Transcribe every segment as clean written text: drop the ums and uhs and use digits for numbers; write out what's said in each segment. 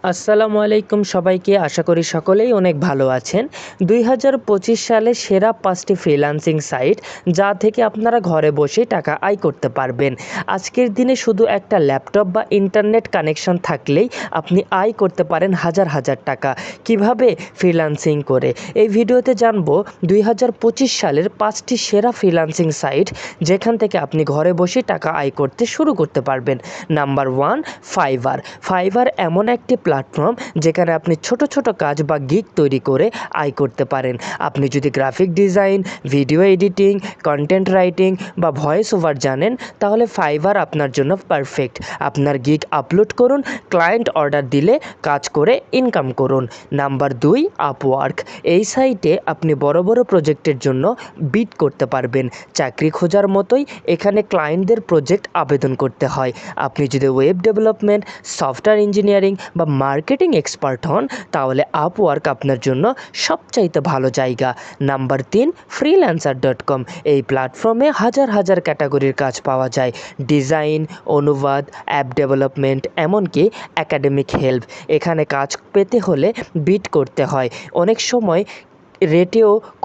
আসসালামু আলাইকুম সবাইকে, আশা করি সকলেই অনেক ভালো আছেন। 2025 সালে সেরা 5টি ফ্রিল্যান্সিং সাইট যা থেকে আপনারা ঘরে বসে টাকা আয় করতে পারবেন। আজকের দিনে শুধু একটা ল্যাপটপ বা ইন্টারনেট কানেকশন থাকলেই আপনি আয় করতে পারেন হাজার হাজার টাকা। কিভাবে? ফ্রিল্যান্সিং করে। এই ভিডিওতে জানবো 2025 সালের 5টি সেরা ফ্রিল্যান্সিং সাইট যেখান থেকে আপনি ঘরে বসে টাকা আয় করতে শুরু করতে পারবেন। Number 1, fibre. ফাইবার এমন একটি প্ল্যাটফর্ম যেখানে আপনি ছোট ছোট কাজ বা গিগ তৈরি করে আয় করতে পারেন। আপনি যদি graphic design, video editing, content writing বা ভয়েস ওভার জানেন তাহলে ফাইবার আপনার জন্য পারফেক্ট। আপনার গিগ আপলোড করুন, ক্লায়েন্ট অর্ডার দিলে কাজ করে ইনকাম করুন। Number 2, Upwork. এই সাইটে আপনি বড় বড় প্রজেক্টের জন্য বিড করতে পারবেন। চাকরি খোঁজার মতোই এখানে ক্লায়েন্টদের প্রজেক্ট আবেদন করতে হয়। আপনি যদি ওয়েব ডেভেলপমেন্ট, সফটওয়্যার ইঞ্জিনিয়ারিং বা মার্কেটিং এক্সপার্ট হন তাহলে আপওয়ার্ক আপনার জন্য সবচাইতে ভালো জায়গা। Number 3, freelancer.com। এই প্ল্যাটফর্মে হাজার হাজার ক্যাটাগরির কাজ পাওয়া যায়। ডিজাইন, অনুবাদ, অ্যাপ ডেভেলপমেন্ট, এমনকি একাডেমিক হেল্প। এখানে কাজ পেতে হলে বিড করতে হয়। অনেক সময়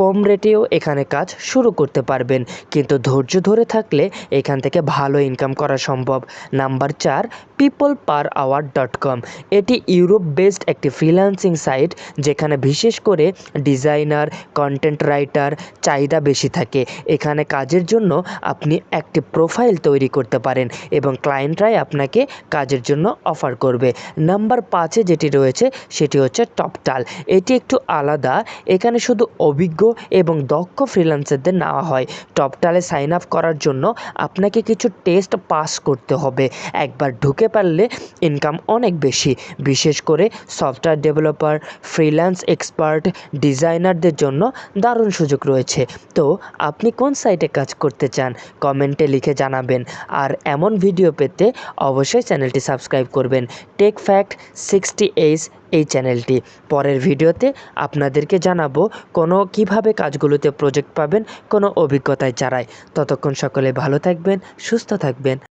কম রেটেও এখানে কাজ শুরু করতে পারবেন, কিন্তু ধৈর্য ধরে থাকলে এখান থেকে ভালো ইনকাম করা সম্ভব। Number 4, peopleperhour.com। এটি ইউরোপ বেসড একটি ফ্রিল্যান্সিং সাইট যেখানে বিশেষ করে ডিজাইনার, কন্টেন্ট রাইটার চাহিদা বেশি থাকে। এখানে কাজের জন্য আপনি একটি প্রোফাইল তৈরি করতে পারেন এবং ক্লায়েন্টরাই আপনাকে কাজের জন্য অফার করবে। নাম্বার 5-এ যেটি রয়েছে সেটি হচ্ছে টপটাল। এটি একটু আলাদা, এখানে শুধু অভিজ্ঞ এবং দক্ষ ফ্রিল্যান্সারদের নেওয়া হয়। টপটালে সাইন আপ করার জন্য আপনাকে কিছু টেস্ট পাস করতে হবে। একবার ঢুকে পারলে ইনকাম অনেক বেশি। বিশেষ করে সফটওয়্যার ডেভেলপার, ফ্রিল্যান্স এক্সপার্ট, ডিজাইনারদের জন্য দারুণ সুযোগ রয়েছে। তো আপনি কোন সাইটে কাজ করতে চান কমেন্টে লিখে জানাবেন। আর এমন ভিডিও পেতে অবশ্যই চ্যানেলটি সাবস্ক্রাইব করবেন। টেক ফ্যাক্ট 60 এই চ্যানেলটি। পরের ভিডিওতে আপনাদেরকে জানাবো কিভাবে কাজগুলোতে প্রজেক্ট পাবেন কোনো অভিজ্ঞতায় ছাড়াই। ততক্ষণ সকলে ভালো থাকবেন, সুস্থ থাকবেন।